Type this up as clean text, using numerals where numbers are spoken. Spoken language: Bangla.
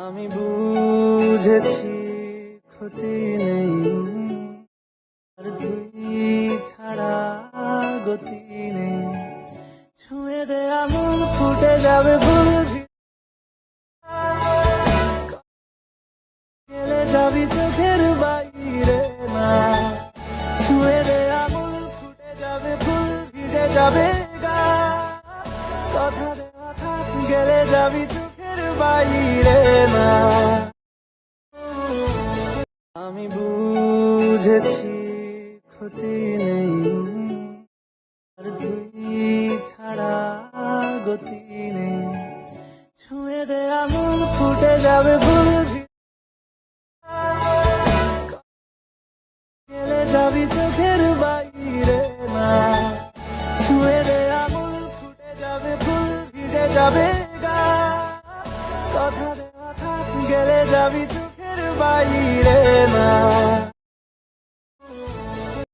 আমি বুঝেছি ক্ষতি নেই, আর তুই ছাড়া গতি নেই। ছুঁয়ে দে আঙুল ফুটে যাবে ভুল, গেলে যাবি চোখের বাইরে না। ছুঁয়ে দে আঙুল ফুটে যাবে ফুল, ভিজে যাবে গা। কথা দেওয়া থাক, গেলে যাবি চোখের বাইরে না। আমি বুঝেছি ক্ষতি নেই, আর তুই ছাড়া গতি নেই। ছুঁয়ে দে আঙুল ফুটে যাবে ভুল, গেলে যাবি চোখের বাইরে না। ছুঁয়ে দে আঙুল ফুটে যাবে ফুল, ভিজে যাবে গা। কথা দেওয়া থাক, গেলে যাবি চোখের বাইরে।